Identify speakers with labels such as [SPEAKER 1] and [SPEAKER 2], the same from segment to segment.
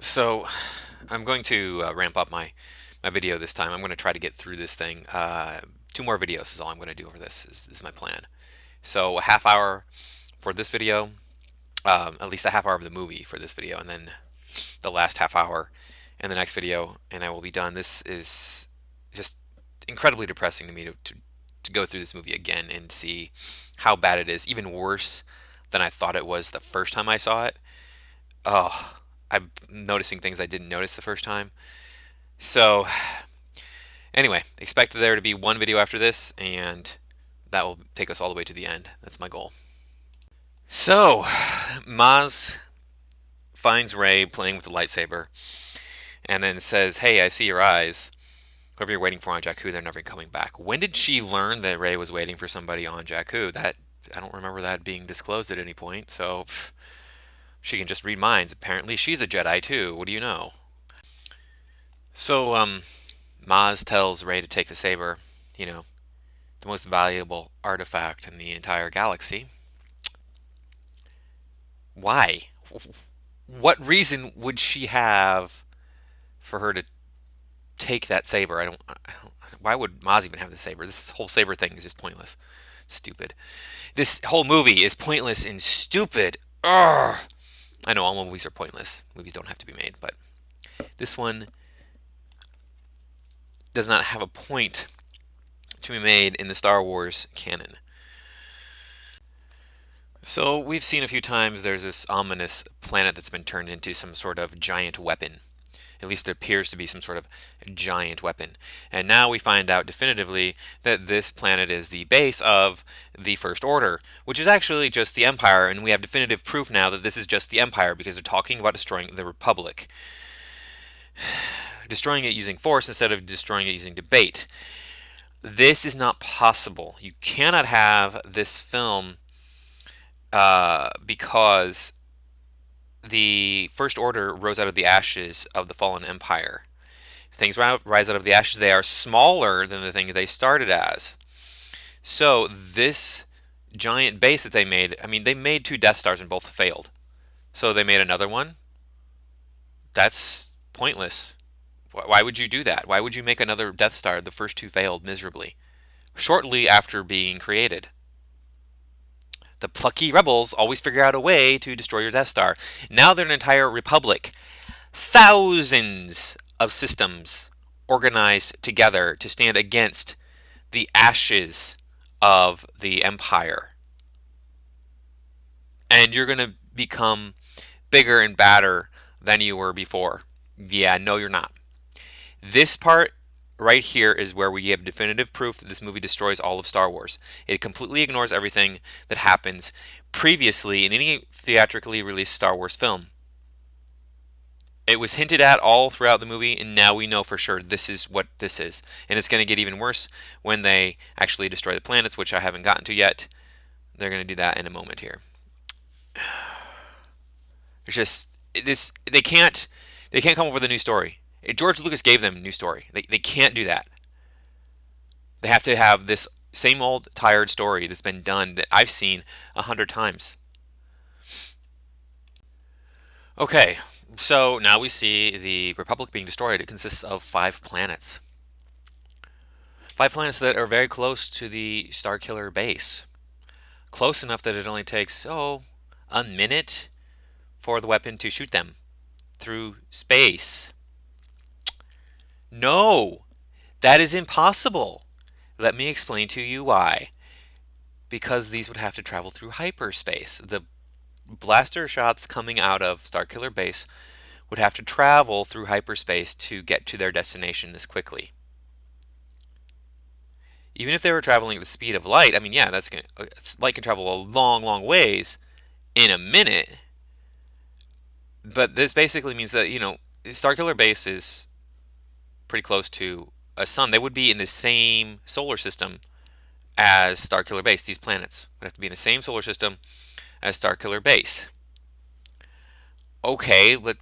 [SPEAKER 1] So I'm going to ramp up my video this time. I'm going to try to get through this thing. Two more videos is all I'm going to do over this. Is my plan. So a half hour for this video, at least a half hour of the movie for this video, and then the last half hour in the next video, and I will be done. This is just incredibly depressing to me to go through this movie again and see how bad it is, even worse than I thought it was the first time I saw it. Oh, I'm noticing things I didn't notice the first time. So, anyway, expect there to be one video after this, and that will take us all the way to the end. That's my goal. So, Maz finds Rey playing with the lightsaber, and then says, "Hey, I see your eyes. Whoever you're waiting for on Jakku, they're never coming back." When did she learn that Rey was waiting for somebody on Jakku? That I don't remember that being disclosed at any point. So she can just read minds. Apparently, she's a Jedi too. What do you know? So, Maz tells Rey to take the saber, you know, the most valuable artifact in the entire galaxy. Why? What reason would she have for her to take that saber? Why would Maz even have the saber? This whole saber thing is just pointless. Stupid. This whole movie is pointless and stupid. Ugh. I know all movies are pointless. Movies don't have to be made, but this one does not have a point to be made in the Star Wars canon. So we've seen a few times there's this ominous planet that's been turned into some sort of giant weapon. At least it appears to be some sort of giant weapon. And now we find out definitively that this planet is the base of the First Order, which is actually just the Empire, and we have definitive proof now that this is just the Empire because they're talking about destroying the Republic. Destroying it using force instead of destroying it using debate. This is not possible. You cannot have this film because the First Order rose out of the ashes of the fallen Empire. Things rise out of the ashes. They are smaller than the thing they started as. So this giant base that they made, I mean, they made two Death Stars and both failed. So they made another one. That's pointless. Why would you do that? Why would you make another Death Star? The first two failed miserably shortly after being created. The plucky rebels always figure out a way to destroy your Death Star. Now they're an entire republic. Thousands of systems organized together to stand against the ashes of the Empire. And you're going to become bigger and badder than you were before. Yeah, no, you're not. This part right here is where we have definitive proof that this movie destroys all of Star Wars. It completely ignores everything that happens previously in any theatrically released Star Wars film. It was hinted at all throughout the movie, and now we know for sure this is what this is. And it's going to get even worse when they actually destroy the planets, which I haven't gotten to yet. They're going to do that in a moment here. It's just this they can't come up with a new story. George Lucas gave them a new story. They can't do that. They have to have this same old tired story that's been done that I've seen 100 times. Okay, so now we see the Republic being destroyed. It consists of 5 planets. 5 planets that are very close to the Starkiller base. Close enough that it only takes, a minute for the weapon to shoot them through space. No, that is impossible. Let me explain to you why. Because these would have to travel through hyperspace. The blaster shots coming out of Starkiller Base would have to travel through hyperspace to get to their destination this quickly. Even if they were traveling at the speed of light, I mean, yeah, light can travel a long, long ways in a minute. But this basically means that, Starkiller Base is pretty close to a sun. They would be in the same solar system as Starkiller Base. These planets would have to be in the same solar system as Starkiller Base. Okay, I'm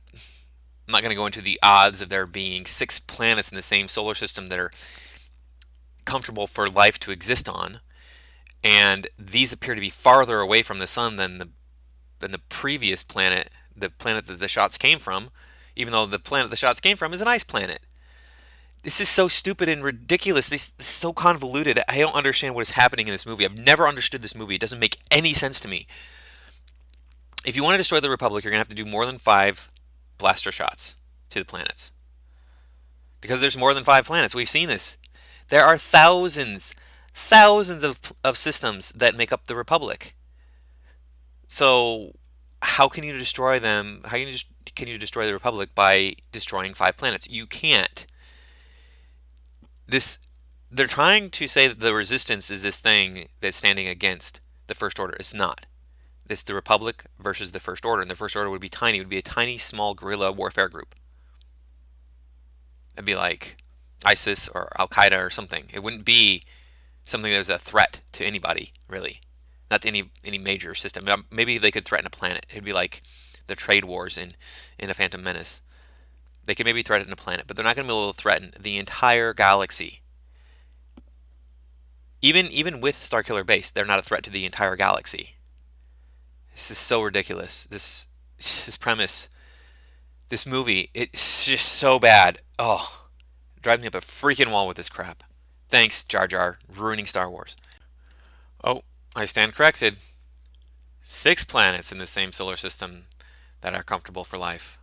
[SPEAKER 1] not going to go into the odds of there being 6 planets in the same solar system that are comfortable for life to exist on, and these appear to be farther away from the sun than the previous planet, the planet that the shots came from. even though the planet the shots came from is an ice planet. This is so stupid and ridiculous. This is so convoluted. I don't understand what is happening in this movie. I've never understood this movie. It doesn't make any sense to me. If you want to destroy the Republic, you're going to have to do more than 5 blaster shots to the planets. Because there's more than 5 planets. We've seen this. There are thousands of systems that make up the Republic. So how can you destroy them? Can you destroy the Republic by destroying 5 planets? You can't. They're trying to say that the Resistance is this thing that's standing against the First Order. It's not. It's the Republic versus the First Order, and the First Order would be tiny. It would be a tiny, small guerrilla warfare group. It'd be like ISIS or Al Qaeda or something. It wouldn't be something that was a threat to anybody, really. Not to any major system. Maybe they could threaten a planet. It'd be like the trade wars in a Phantom Menace. They could maybe threaten a planet, but they're not going to be able to threaten the entire galaxy. Even with Starkiller Base, they're not a threat to the entire galaxy. This is so ridiculous. This premise, this movie, it's just so bad. Oh, it drives me up a freaking wall with this crap. Thanks, Jar Jar, ruining Star Wars. Oh, I stand corrected. 6 planets in the same solar system that are comfortable for life.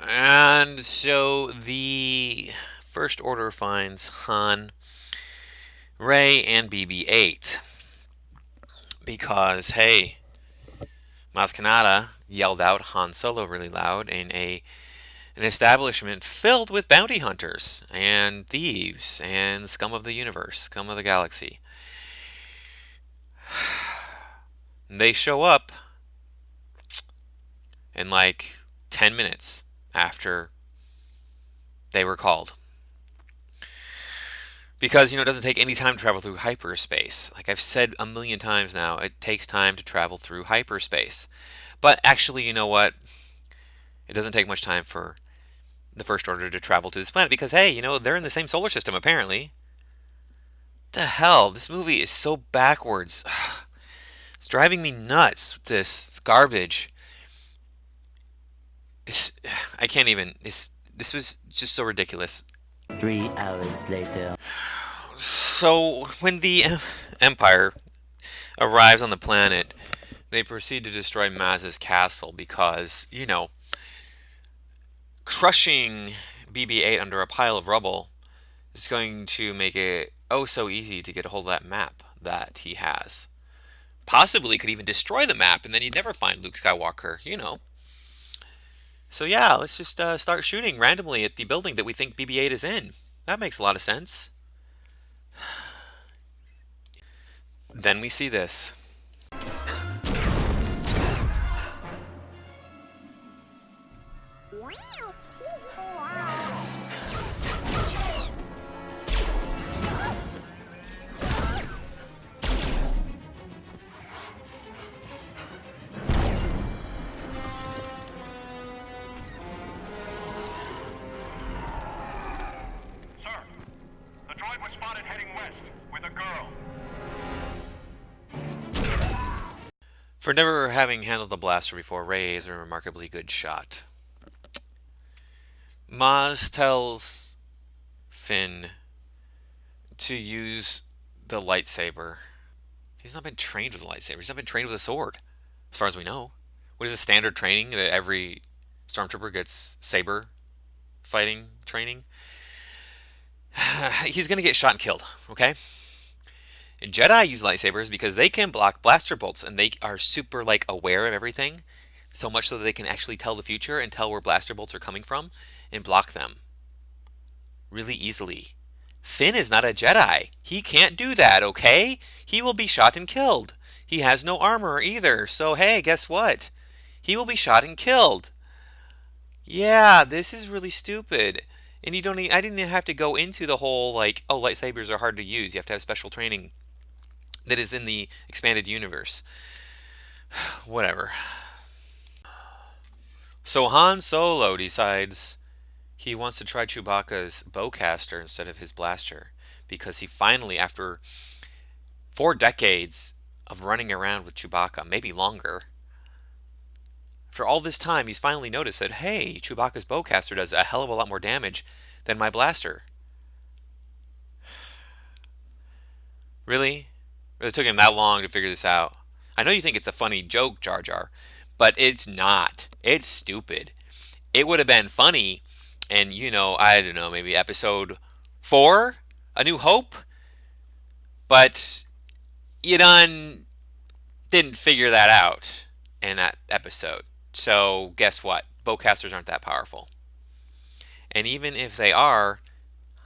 [SPEAKER 1] And so the First Order finds Han, Rey, and BB-8 because, hey, Maz Kanata yelled out Han Solo really loud in an establishment filled with bounty hunters and thieves and scum of the universe, scum of the galaxy. They show up in like 10 minutes after they were called. Because, it doesn't take any time to travel through hyperspace. Like I've said a million times now, it takes time to travel through hyperspace. But actually, you know what? It doesn't take much time for the First Order to travel to this planet because, hey, they're in the same solar system, apparently. What the hell? This movie is so backwards. It's driving me nuts with this. It's garbage. I can't even. This was just so ridiculous.
[SPEAKER 2] 3 hours later.
[SPEAKER 1] So, when the Empire arrives on the planet, they proceed to destroy Maz's castle because, crushing BB-8 under a pile of rubble is going to make it oh so easy to get a hold of that map that he has. Possibly could even destroy the map, and then you'd never find Luke Skywalker, So yeah, let's just start shooting randomly at the building that we think BB-8 is in. That makes a lot of sense. Then we see this. For never having handled a blaster before, Rey is a remarkably good shot. Maz tells Finn to use the lightsaber. He's not been trained with a lightsaber. He's not been trained with a sword, as far as we know. What is the standard training that every stormtrooper gets? Saber fighting training? He's going to get shot and killed, okay? Jedi use lightsabers because they can block blaster bolts, and they are super aware of everything, so much so that they can actually tell the future and tell where blaster bolts are coming from and block them really easily. Finn is not a Jedi. He can't do that, okay? He will be shot and killed. He has no armor either, so hey, guess what? He will be shot and killed. Yeah, this is really stupid. And I didn't even have to go into the whole oh, lightsabers are hard to use. You have to have special training that is in the expanded universe. Whatever. So Han Solo decides he wants to try Chewbacca's bowcaster instead of his blaster because he finally, after 4 decades of running around with Chewbacca, maybe longer, after all this time, he's finally noticed that, hey, Chewbacca's bowcaster does a hell of a lot more damage than my blaster. Really? It took him that long to figure this out. I know you think it's a funny joke, Jar Jar, but it's not. It's stupid. It would have been funny, and I don't know, maybe episode 4, A New Hope, but you done didn't figure that out in that episode. So guess what? Bowcasters aren't that powerful. And even if they are,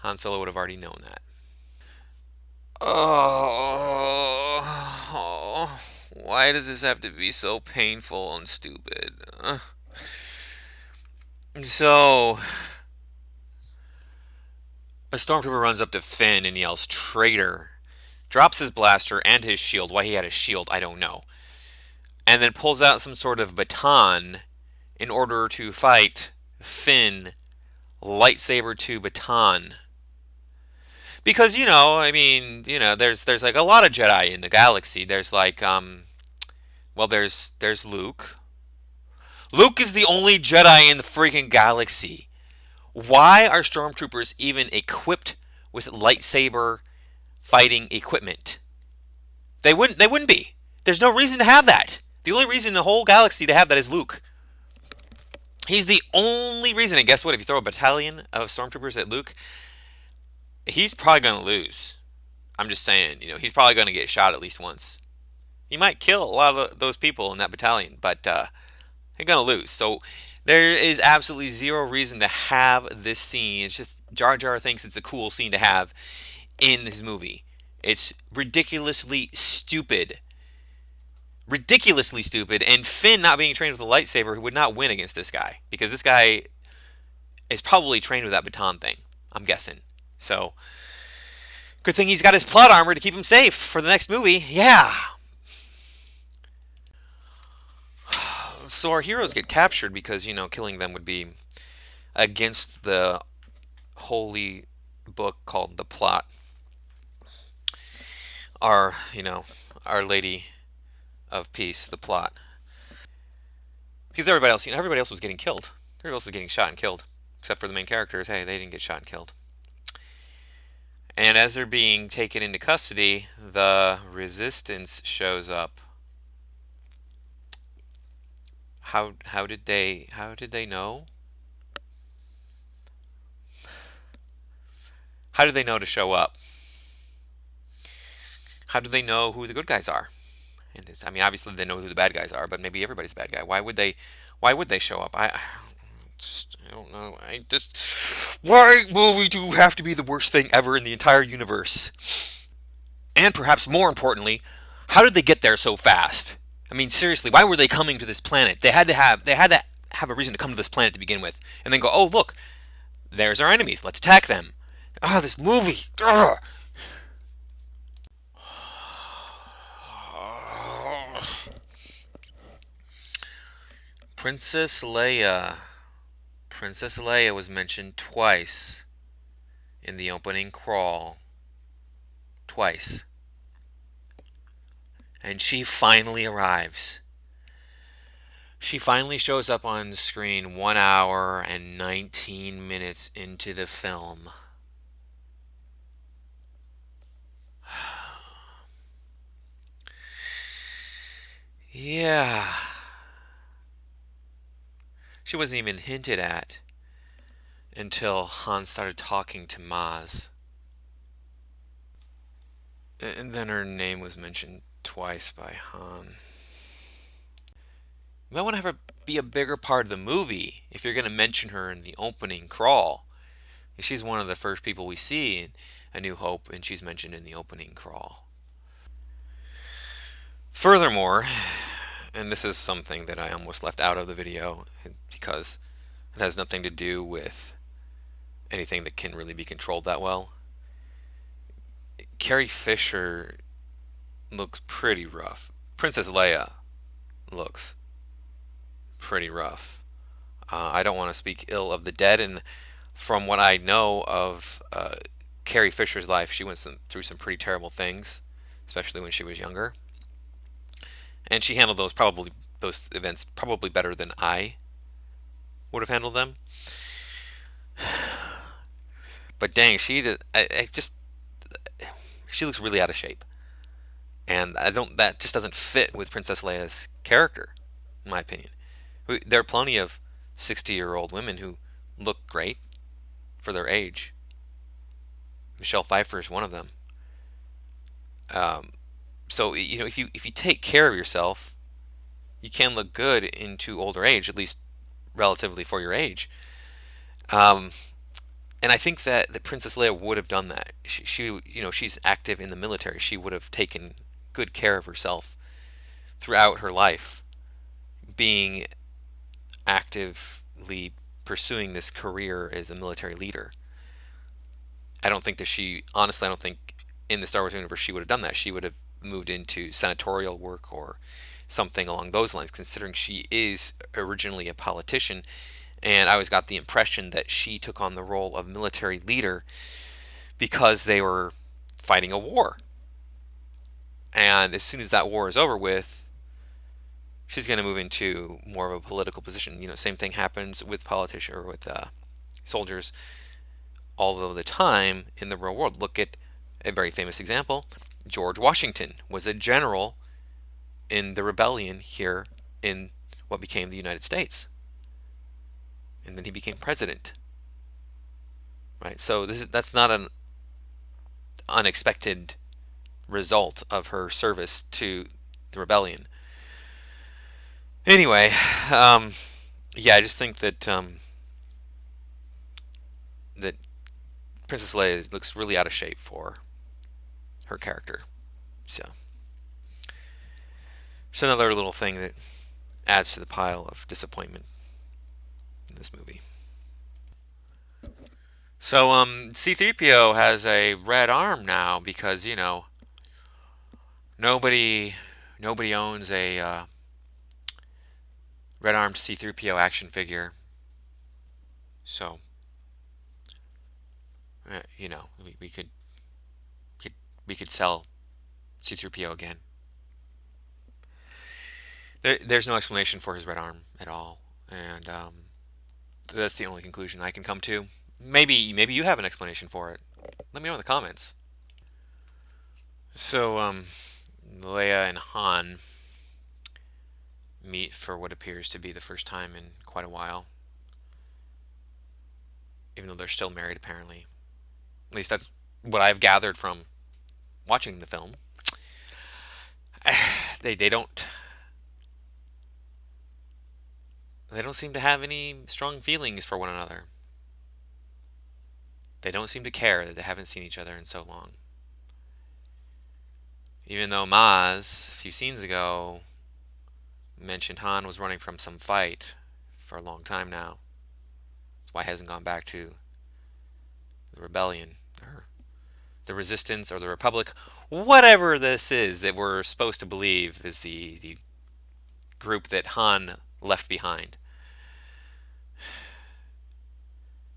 [SPEAKER 1] Han Solo would have already known that. Oh, why does this have to be so painful and stupid? So, a stormtrooper runs up to Finn and yells, "Traitor!" Drops his blaster and his shield. Why he had a shield, I don't know. And then pulls out some sort of baton in order to fight Finn, lightsaber to baton. Because there's like a lot of Jedi in the galaxy. There's like there's Luke. Luke is the only Jedi in the freaking galaxy. Why are stormtroopers even equipped with lightsaber fighting equipment? They wouldn't be. There's no reason to have that. The only reason in the whole galaxy to have that is Luke. He's the only reason. And guess what? If you throw a battalion of stormtroopers at Luke, he's probably going to lose. I'm just saying, he's probably going to get shot at least once. He might kill a lot of those people in that battalion, but he's going to lose. So there is absolutely zero reason to have this scene. It's just Jar Jar thinks it's a cool scene to have in this movie. It's ridiculously stupid. Ridiculously stupid. And Finn not being trained with a lightsaber would not win against this guy. Because this guy is probably trained with that baton thing. I'm guessing. So, good thing he's got his plot armor to keep him safe for the next movie. Yeah. So our heroes get captured because, killing them would be against the holy book called the plot. Our Lady of Peace, the plot. Because everybody else was getting killed. Everybody else was getting shot and killed. Except for the main characters. Hey, they didn't get shot and killed. And as they're being taken into custody, the resistance shows up. How did they know? How did they know to show up? How do they know who the good guys are? And obviously they know who the bad guys are, but maybe everybody's a bad guy. Why would they show up? I don't know. Why movie do have to be the worst thing ever in the entire universe? And perhaps more importantly, how did they get there so fast? Seriously, why were they coming to this planet? They had to have a reason to come to this planet to begin with, and then go, oh look, there's our enemies. Let's attack them. This movie. Ugh. Princess Leia. Princess Leia was mentioned twice in the opening crawl. Twice. And she finally arrives. She finally shows up on the screen 1 hour and 19 minutes into the film. Yeah. She wasn't even hinted at until Han started talking to Maz. And then her name was mentioned twice by Han. You might want to have her be a bigger part of the movie if you're going to mention her in the opening crawl. She's one of the first people we see in A New Hope, and she's mentioned in the opening crawl. Furthermore, and this is something that I almost left out of the video because it has nothing to do with anything that can really be controlled that well. Carrie Fisher looks pretty rough. Princess Leia looks pretty rough. I don't want to speak ill of the dead, and from what I know of Carrie Fisher's life, she went through some pretty terrible things, especially when she was younger. And she handled those probably those events probably better than I would have handled them. But dang, I just she looks really out of shape, and I don't. That just doesn't fit with Princess Leia's character, in my opinion. There are plenty of 60-year-old women who look great for their age. Michelle Pfeiffer is one of them. Um, so if you take care of yourself, you can look good into older age, at least relatively for your age. Um, and I think that Princess Leia would have done that. She's active in the military. She would have taken good care of herself throughout her life, being actively pursuing this career as a military leader. Honestly, I don't think in the Star Wars universe she would have done that. She would have moved into senatorial work or something along those lines, considering she is originally a politician. And I always got the impression that she took on the role of military leader because they were fighting a war. And as soon as that war is over with, she's going to move into more of a political position. Same thing happens with politicians or with soldiers all of the time in the real world. Look at a very famous example. George Washington was a general in the rebellion here in what became the United States. And then he became president. Right? So that's not an unexpected result of her service to the rebellion. Anyway, yeah, I just think that Princess Leia looks really out of shape for her character. So, just another little thing that adds to the pile of disappointment in this movie. So, C-3PO has a red arm now because nobody owns a red-armed C-3PO action figure. So, we could sell C-3PO again. There's no explanation for his red arm at all, and that's the only conclusion I can come to. Maybe you have an explanation for it. Let me know in the comments. So, Leia and Han meet for what appears to be the first time in quite a while, even though they're still married apparently. At least that's what I've gathered from watching the film. They don't seem to have any strong feelings for one another. They don't seem to care that they haven't seen each other in so long. Even though Maz, a few scenes ago, mentioned Han was running from some fight for a long time now. That's why he hasn't gone back to the rebellion, or the resistance, or the Republic. Whatever this is that we're supposed to believe is the group that Han left behind.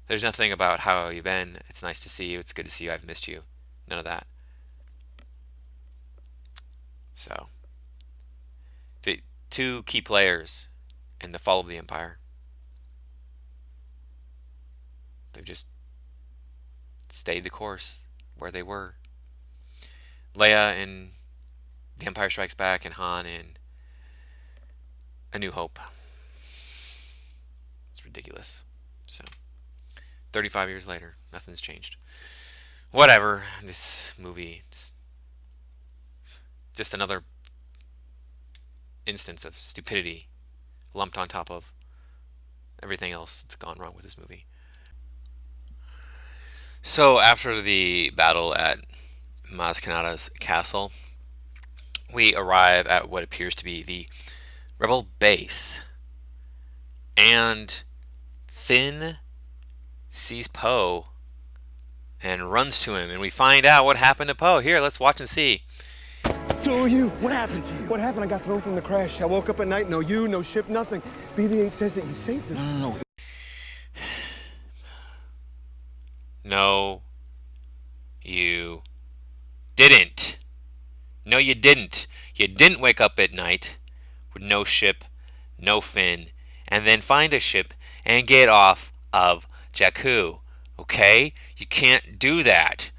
[SPEAKER 1] There's nothing about how you've been. It's nice to see you. It's good to see you. I've missed you. None of that. So, the two key players in the fall of the Empire, they've just stayed the course where they were. Leia in The Empire Strikes Back, and Han in A New Hope. It's ridiculous. So, 35 years later, nothing's changed. Whatever. This movie, it's just another instance of stupidity lumped on top of everything else that's gone wrong with this movie. So after the battle at Maz Kanata's castle, we arrive at what appears to be the rebel base, and Finn sees Poe and runs to him, and we find out what happened to Poe. Here, let's watch and see.
[SPEAKER 3] So are you. What happened to you? What happened? I got thrown from the crash. I woke up at night, no you, no ship, nothing. BB-8 says that you saved him.
[SPEAKER 2] No.
[SPEAKER 1] No, you didn't. No, you didn't. You didn't wake up at night with no ship, no Finn, and then find a ship and get off of Jakku. Okay? You can't do that.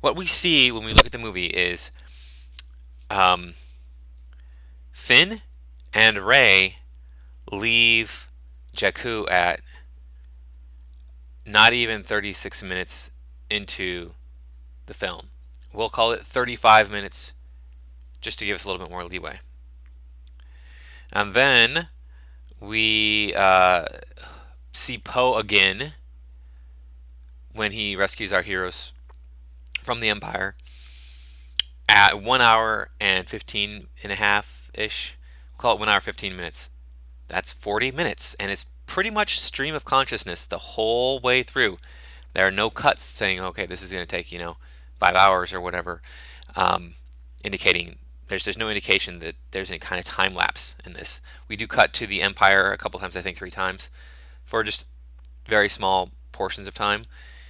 [SPEAKER 1] What we see when we look at the movie is um, Finn and Rey leave Jakku at not even 36 minutes into the film. We'll call it 35 minutes just to give us a little bit more leeway. And then we see Poe again when he rescues our heroes from the Empire at 1 hour and 15 and a half ish. We'll call it 1 hour 15 minutes. That's 40 minutes, and it's pretty much stream of consciousness the whole way through. There are no cuts saying, okay, this is going to take 5 hours or whatever, indicating there's no indication that there's any kind of time lapse in this. We do cut to the Empire a couple times, I think 3 times, for just very small portions of time.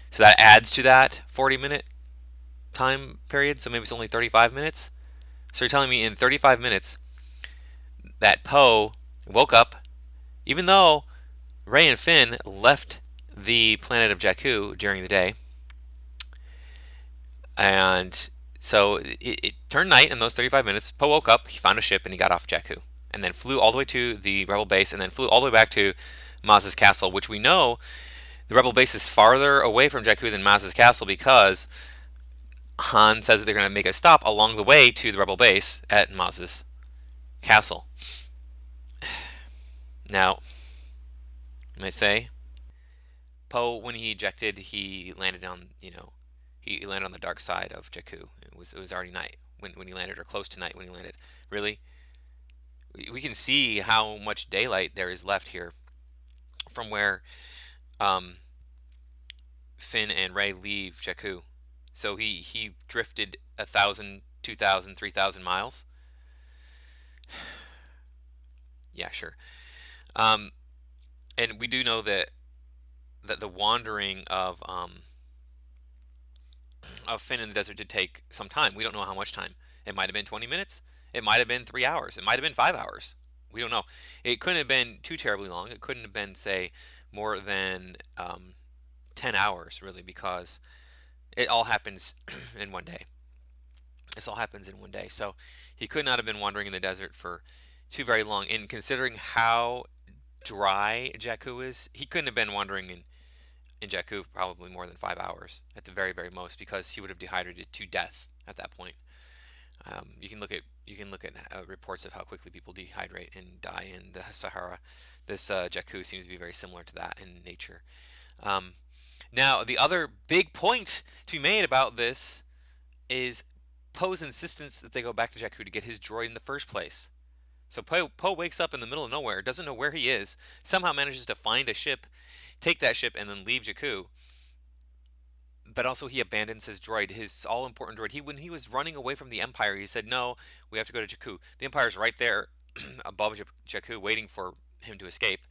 [SPEAKER 1] So that adds to that 40-minute time period. So maybe it's only 35 minutes. So you're telling me in 35 minutes that Poe woke up, even though Rey and Finn left the planet of Jakku during the day, and so it turned night in those 35 minutes. Poe woke up, he found a ship, and he got off Jakku, and then flew all the way to the Rebel base, and then flew all the way back to Maz's castle, which we know the Rebel base is farther away from Jakku than Maz's castle because Han says that they're going to make a stop along the way to the Rebel base at Maz's castle. Now, I might say, Poe, when he ejected, he landed on, he landed on the dark side of Jakku. It was already night when he landed, or close to night when he landed. Really, we can see how much daylight there is left here from where Finn and Rey leave Jakku. So he drifted 1,000, 2,000, 3,000 miles. Yeah, sure. And we do know that the wandering of Finn in the desert did take some time. We don't know how much time. It might have been 20 minutes. It might have been 3 hours. It might have been 5 hours. We don't know. It couldn't have been too terribly long. It couldn't have been, say, more than 10 hours, really, because it all happens in one day. This all happens in one day. So he could not have been wandering in the desert for too very long. And considering how dry Jakku is, he couldn't have been wandering in Jakku for probably more than 5 hours at the very, very most, because he would have dehydrated to death at that point. You can look at reports of how quickly people dehydrate and die in the Sahara. This Jakku seems to be very similar to that in nature. Now, the other big point to be made about this is Poe's insistence that they go back to Jakku to get his droid in the first place. So Poe wakes up in the middle of nowhere, doesn't know where he is, somehow manages to find a ship, take that ship, and then leave Jakku. But also he abandons his droid, his all-important droid. When he was running away from the Empire, he said, no, we have to go to Jakku. The Empire's right there above Jakku waiting for him to escape.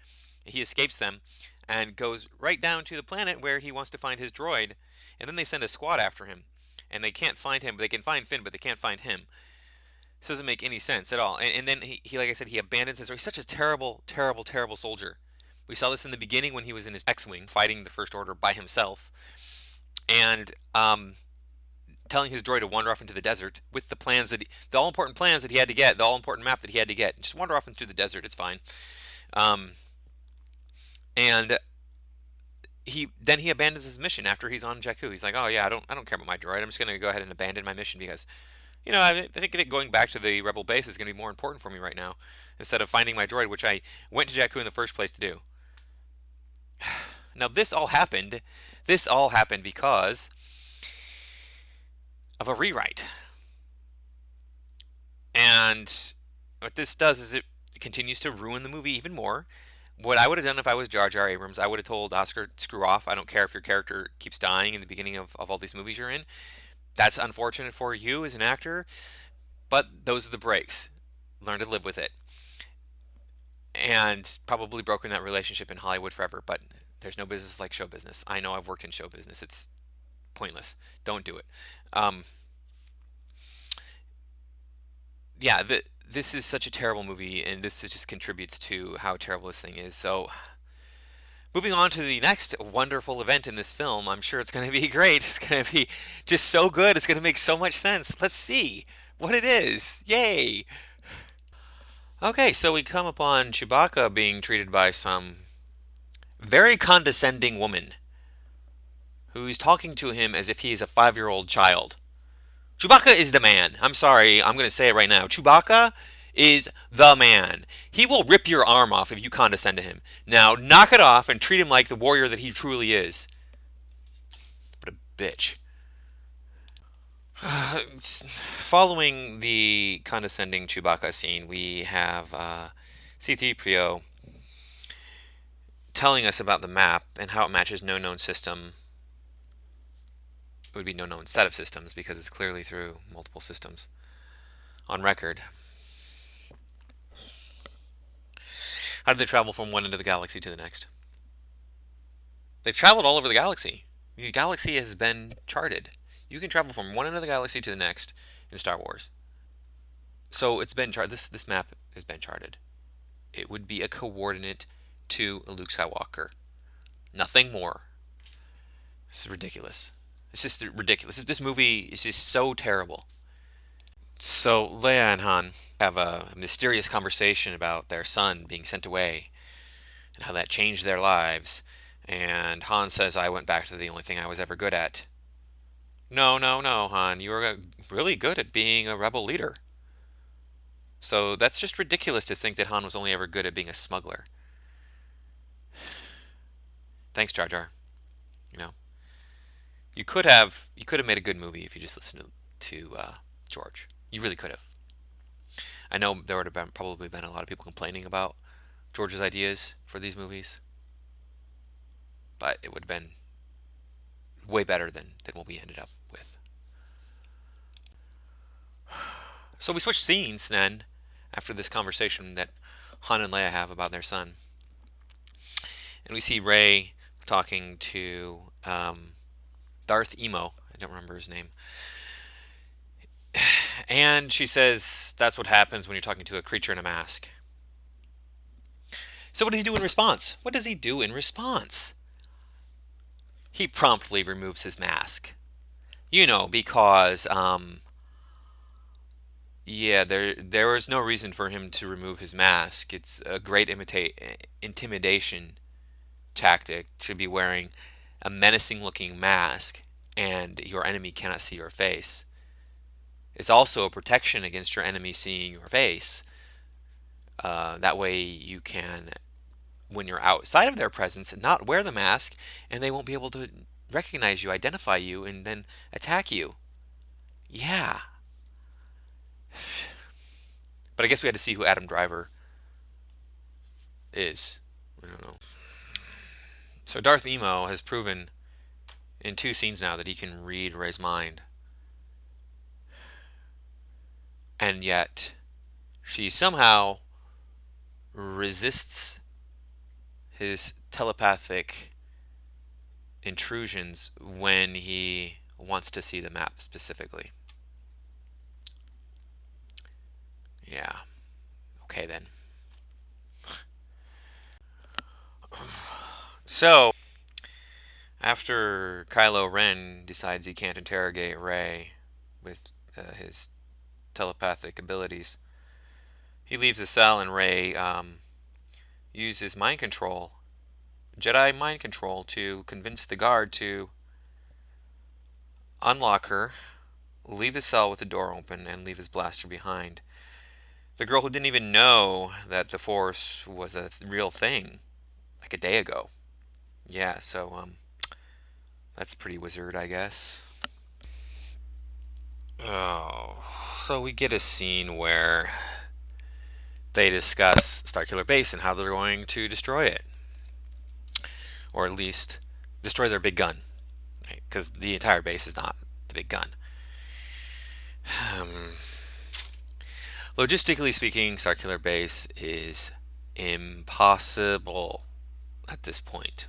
[SPEAKER 1] He escapes them and goes right down to the planet where he wants to find his droid. And then they send a squad after him. And they can't find him. They can find Finn, but they can't find him. This doesn't make any sense at all. And then he, like I said, he abandons his droid. He's such a terrible, terrible, terrible soldier. We saw this in the beginning when he was in his X-Wing fighting the First Order by himself. And telling his droid to wander off into the desert with the plans the all-important plans that he had to get, the all-important map that he had to get. Just wander off into the desert, it's fine. And he abandons his mission after he's on Jakku. He's like, oh yeah, I don't care about my droid. I'm just gonna go ahead and abandon my mission because, I think that going back to the Rebel base is gonna be more important for me right now, instead of finding my droid, which I went to Jakku in the first place to do. Now this all happened because of a rewrite. And what this does is it continues to ruin the movie even more. What I would have done if I was Jar Jar Abrams, I would have told Oscar, screw off. I don't care if your character keeps dying in the beginning of all these movies you're in. That's unfortunate for you as an actor, but those are the breaks. Learn to live with it. And probably broken that relationship in Hollywood forever, but there's no business like show business. I know, I've worked in show business. It's pointless. Don't do it. Yeah, this is such a terrible movie, and this just contributes to how terrible this thing is. So, moving on to the next wonderful event in this film, I'm sure it's going to be great. It's going to be just so good. It's going to make so much sense. Let's see what it is. Yay! Okay, so we come upon Chewbacca being treated by some very condescending woman who's talking to him as if he is a 5-year-old child. Chewbacca is the man. I'm sorry, I'm going to say it right now. Chewbacca is the man. He will rip your arm off if you condescend to him. Now, knock it off and treat him like the warrior that he truly is. What a bitch. Following the condescending Chewbacca scene, we have C-3PO telling us about the map and how it matches no known system. It would be no known set of systems because it's clearly through multiple systems on record. How did they travel from one end of the galaxy to the next? They've traveled all over the galaxy. The galaxy has been charted. You can travel from one end of the galaxy to the next in Star Wars. So it's been charted. This map has been charted. It would be a coordinate to Luke Skywalker. Nothing more. This is ridiculous. It's just ridiculous. This movie is just so terrible. So Leia and Han have a mysterious conversation about their son being sent away and how that changed their lives. And Han says, I went back to the only thing I was ever good at. No, no, no, Han. You were really good at being a rebel leader. So that's just ridiculous to think that Han was only ever good at being a smuggler. Thanks, Jar Jar. You know, you could have made a good movie if you just listened to George. You really could have. I know there would have probably been a lot of people complaining about George's ideas for these movies, but it would have been way better than what we ended up with. So we switch scenes then after this conversation that Han and Leia have about their son, and we see Rey talking to Darth Emo. I don't remember his name. And she says that's what happens when you're talking to a creature in a mask. So what does he do in response? What does he do in response? He promptly removes his mask. You know, because yeah, there was no reason for him to remove his mask. It's a great intimidation tactic to be wearing a menacing looking mask and your enemy cannot see your face. It's also a protection against your enemy seeing your face. That way you can, when you're outside of their presence, not wear the mask and they won't be able to recognize you, identify you, and then attack you. Yeah. But I guess we had to see who Adam Driver is. I don't know. So Darth Emo has proven in 2 scenes now that he can read Rey's mind. And yet, she somehow resists his telepathic intrusions when he wants to see the map specifically. Yeah. Okay then. So, after Kylo Ren decides he can't interrogate Rey with his telepathic abilities, he leaves the cell and Rey uses mind control, Jedi mind control, to convince the guard to unlock her, leave the cell with the door open, and leave his blaster behind. The girl who didn't even know that the Force was a real thing, like a day ago. Yeah, so that's pretty wizard, I guess. Oh, so we get a scene where they discuss Starkiller Base and how they're going to destroy it, or at least destroy their big gun, right? Because the entire base is not the big gun. Logistically speaking, Starkiller Base is impossible at this point.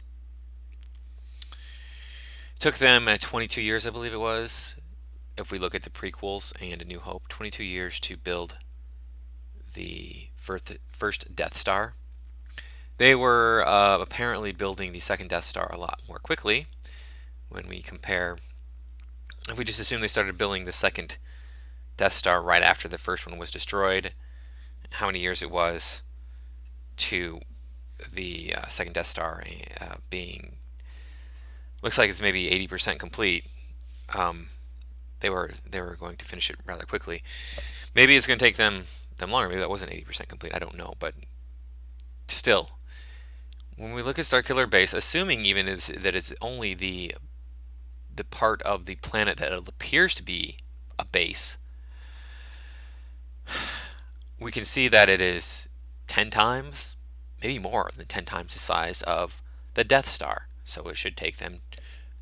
[SPEAKER 1] It took them 22 years, I believe it was, if we look at the prequels and A New Hope, 22 years to build the first Death Star. They were apparently building the second Death Star a lot more quickly when we compare. If we just assume they started building the second Death Star right after the first one was destroyed, how many years it was to the second Death Star being, looks like it's maybe 80% complete. They were going to finish it rather quickly. Maybe it's going to take them longer. Maybe that wasn't 80% complete. I don't know, but still, when we look at Starkiller Base, assuming even that it's only the part of the planet that it appears to be a base, we can see that it is 10 times, maybe more than 10 times the size of the Death Star. So it should take them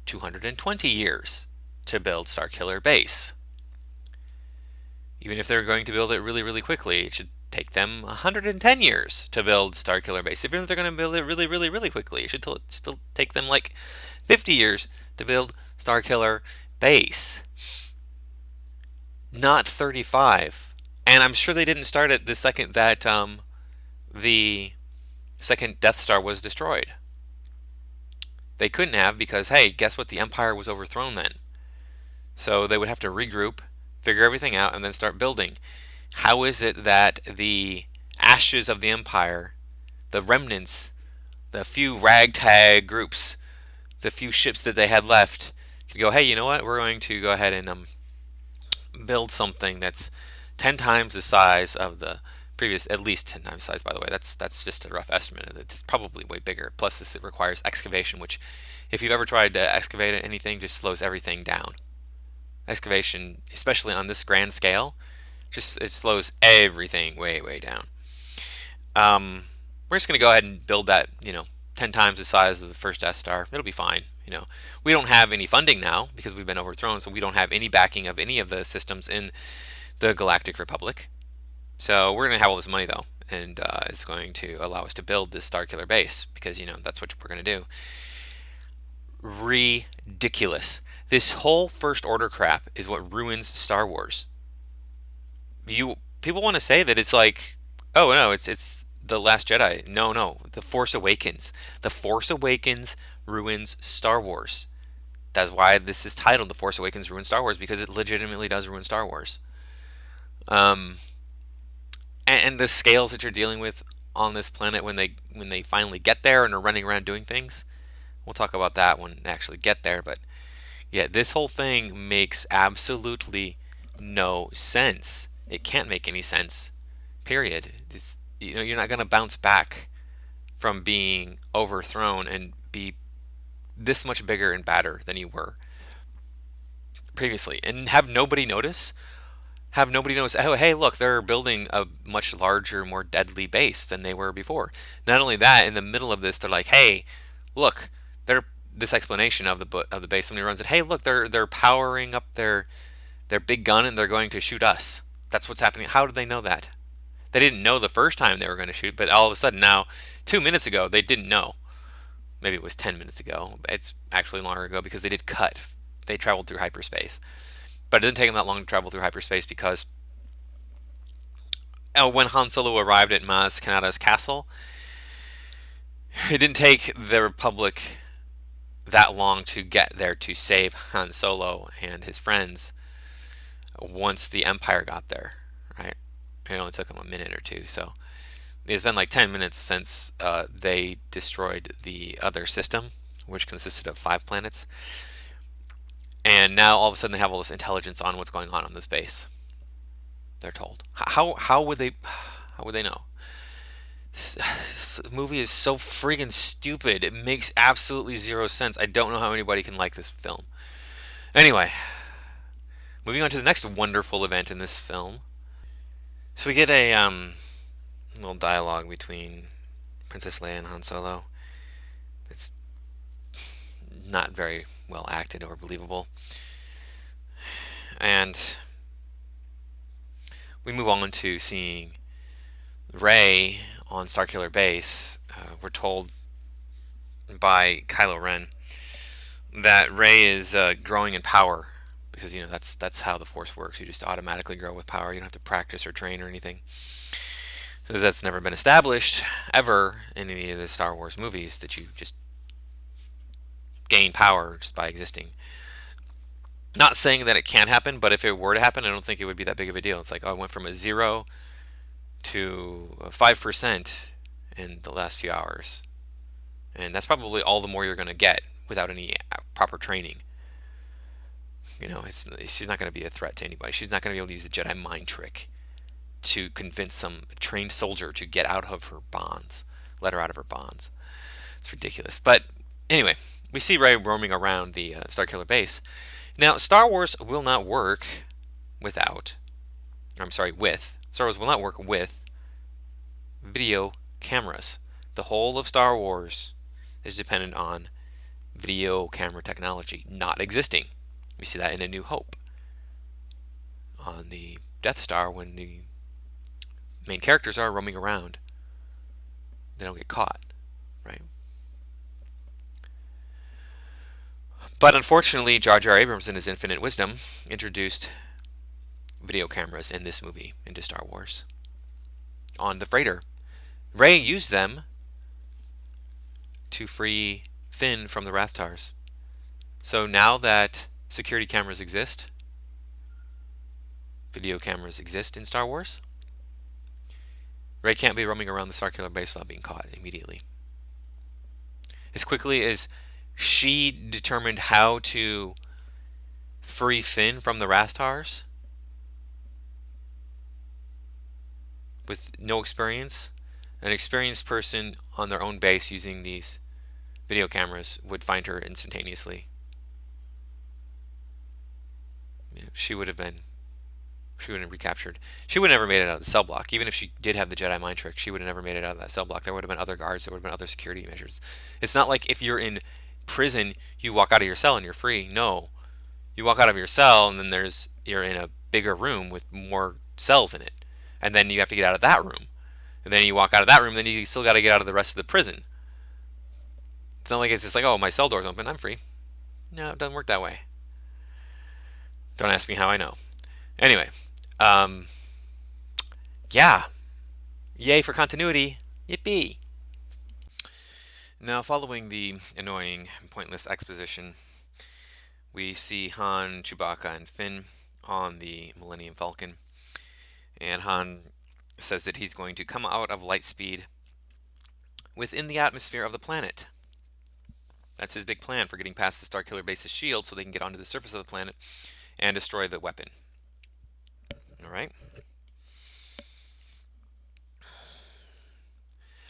[SPEAKER 1] 220 years to build Starkiller Base. Even if they're going to build it really, really quickly, it should take them 110 years to build Starkiller Base. Even if they're going to build it really, really, really quickly, it should still take them like 50 years to build Starkiller Base. Not 35. And I'm sure they didn't start it the second that the second Death Star was destroyed. They couldn't have, because, hey, guess what? The Empire was overthrown then. So they would have to regroup, figure everything out, and then start building. How is it that the ashes of the Empire, the remnants, the few ragtag groups, the few ships that they had left, could go, hey, you know what? We're going to go ahead and build something that's 10 times the size of the previous, at least 10 times the size, by the way. That's just a rough estimate. It's probably way bigger. Plus, this requires excavation, which, if you've ever tried to excavate anything, just slows everything down. Excavation, especially on this grand scale, it slows everything way, way down. We're just going to go ahead and build that, 10 times the size of the first Death Star. It'll be fine. We don't have any funding now because we've been overthrown, so we don't have any backing of any of the systems in the Galactic Republic. So we're going to have all this money, though, and it's going to allow us to build this Starkiller Base because, that's what we're going to do. Ridiculous. This whole First Order crap is what ruins Star Wars. People want to say that it's like, oh no, it's The Last Jedi. No, The Force Awakens. The Force Awakens ruins Star Wars. That's why this is titled The Force Awakens Ruins Star Wars, because it legitimately does ruin Star Wars. And the scales that you're dealing with on this planet when they finally get there and are running around doing things. We'll talk about that when they actually get there, but yeah, this whole thing makes absolutely no sense. It can't make any sense. Period. You're not going to bounce back from being overthrown and be this much bigger and badder than you were previously, and have nobody notice. Oh, hey, look, they're building a much larger, more deadly base than they were before. Not only that, in the middle of this, they're like, hey, look, this explanation of the base. Somebody runs it. Hey, look, they're powering up their big gun and they're going to shoot us. That's what's happening. How did they know that? They didn't know the first time they were going to shoot, but all of a sudden now, 2 minutes ago, they didn't know. Maybe it was 10 minutes ago. It's actually longer ago because they did cut. They traveled through hyperspace. But it didn't take them that long to travel through hyperspace because when Han Solo arrived at Maz Kanata's castle, it didn't take the Republic that long to get there to save Han Solo and his friends once the Empire got there, right? It only took them a minute or two, so it's been like 10 minutes since they destroyed the other system, which consisted of 5 planets. And now all of a sudden they have all this intelligence on what's going on this base. They're told. How would they know? This movie is so friggin' stupid. It makes absolutely zero sense. I don't know how anybody can like this film. Anyway, moving on to the next wonderful event in this film. So we get a little dialogue between Princess Leia and Han Solo. It's not very well acted or believable. And we move on to seeing Rey on Starkiller Base. We're told by Kylo Ren that Rey is growing in power because that's how the Force works. You just automatically grow with power. You don't have to practice or train or anything. Because that's never been established ever in any of the Star Wars movies, that you just gain power just by existing. Not saying that it can't happen, but if it were to happen, I don't think it would be that big of a deal. It's like, oh, I went from a 0 to 5% in the last few hours. And that's probably all the more you're going to get without any proper training. You know, she's not going to be a threat to anybody. She's not going to be able to use the Jedi mind trick to convince some trained soldier to get out of her bonds, let her out of her bonds. It's ridiculous. But anyway, we see Rey roaming around the Starkiller base. Now, Star Wars will not work without, with, Star Wars will not work with video cameras. The whole of Star Wars is dependent on video camera technology not existing. We see that in A New Hope. On the Death Star, when the main characters are roaming around, they don't get caught, right? But unfortunately, Jar Jar Abrams, in his infinite wisdom, introduced video cameras in this movie into Star Wars. On the freighter, Rey used them to free Finn from the Rathtars. So now that security cameras exist, video cameras exist in Star Wars, Rey can't be roaming around the Starkiller base without being caught immediately. As quickly as she determined how to free Finn from the Rathtars with no experience, an experienced person on their own base using these video cameras would find her instantaneously. She would have recaptured. She would have never made it out of the cell block. Even if she did have the Jedi mind trick, she would have never made it out of that cell block. There would have been other guards. There would have been other security measures. It's not like if you're in prison, you walk out of your cell and you're free. No. You walk out of your cell and then you're in a bigger room with more cells in it. And then you have to get out of that room. And then you walk out of that room, then you still got to get out of the rest of the prison. It's not like it's just like, oh, my cell door's open, I'm free. No, it doesn't work that way. Don't ask me how I know. Anyway, yeah. Yay for continuity. Yippee. Now, following the annoying, pointless exposition, we see Han, Chewbacca, and Finn on the Millennium Falcon. And Han says that he's going to come out of light speed within the atmosphere of the planet. That's his big plan for getting past the Starkiller base's shield so they can get onto the surface of the planet and destroy the weapon. Alright?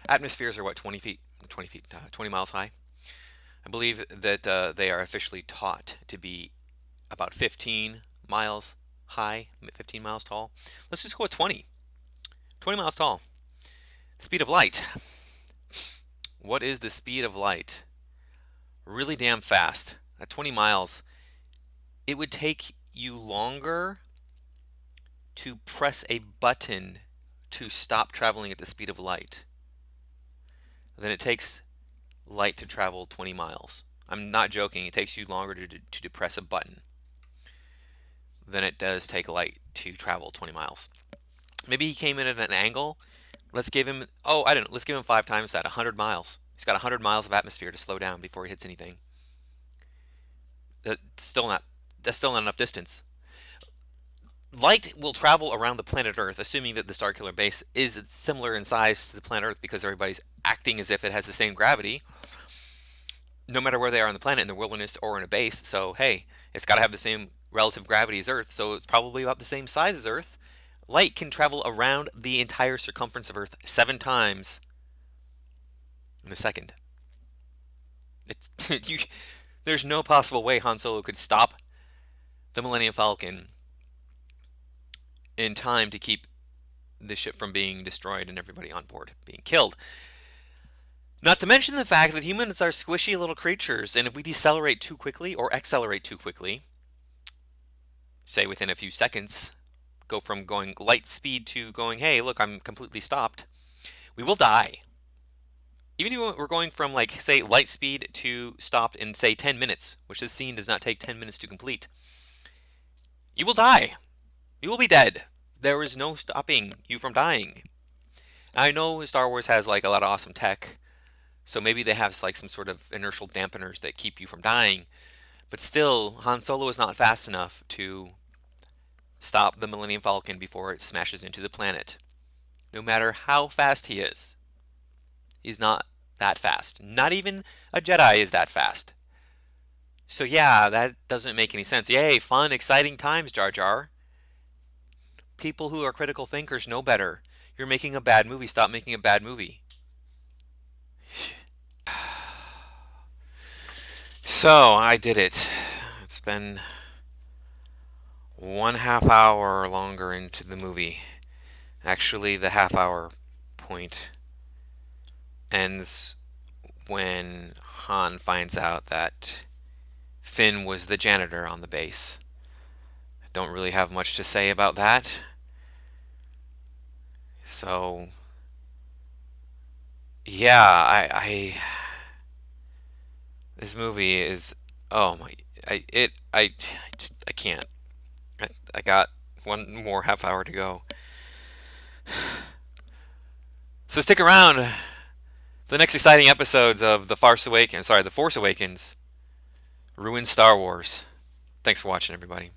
[SPEAKER 1] Atmospheres are what, 20 miles high? I believe that they are officially taught to be about 15 miles high, 15 miles tall. Let's just go with 20. 20 miles tall. Speed of light. What is the speed of light? Really damn fast. At 20 miles, it would take you longer to press a button to stop traveling at the speed of light than it takes light to travel 20 miles. I'm not joking. It takes you longer to depress a button than it does take light to travel 20 miles. Maybe he came in at an angle. Let's give him, let's give him 5 times that, 100 miles. He's got 100 miles of atmosphere to slow down before he hits anything. That's still not enough distance. Light will travel around the planet Earth, assuming that the Starkiller base is similar in size to the planet Earth because everybody's acting as if it has the same gravity, no matter where they are on the planet, in the wilderness or in a base. So, hey, it's got to have the same relative gravity as Earth, so it's probably about the same size as Earth. Light can travel around the entire circumference of Earth 7 times in a second. There's no possible way Han Solo could stop the Millennium Falcon in time to keep the ship from being destroyed and everybody on board being killed. Not to mention the fact that humans are squishy little creatures, and if we decelerate too quickly or accelerate too quickly, say within a few seconds, go from going light speed to going, hey, look, I'm completely stopped, we will die. Even if we're going from, like, say, light speed to stopped in, say, 10 minutes, which this scene does not take 10 minutes to complete, you will die. You will be dead. There is no stopping you from dying. I know Star Wars has like a lot of awesome tech, so maybe they have like some sort of inertial dampeners that keep you from dying. But still, Han Solo is not fast enough to stop the Millennium Falcon before it smashes into the planet. No matter how fast he is, he's not that fast. Not even a Jedi is that fast. So yeah, that doesn't make any sense. Yay, fun, exciting times, Jar Jar. People who are critical thinkers know better. You're making a bad movie. Stop making a bad movie. So I did it. It's been 1/2 hour longer into the movie. Actually, the half-hour point ends when Han finds out that Finn was the janitor on the base. I don't really have much to say about that. So, yeah, this movie is, oh my, I can't. I got one more half hour to go. So stick around for the next exciting episodes of The Force Awakens, Ruined Star Wars. Thanks for watching, everybody.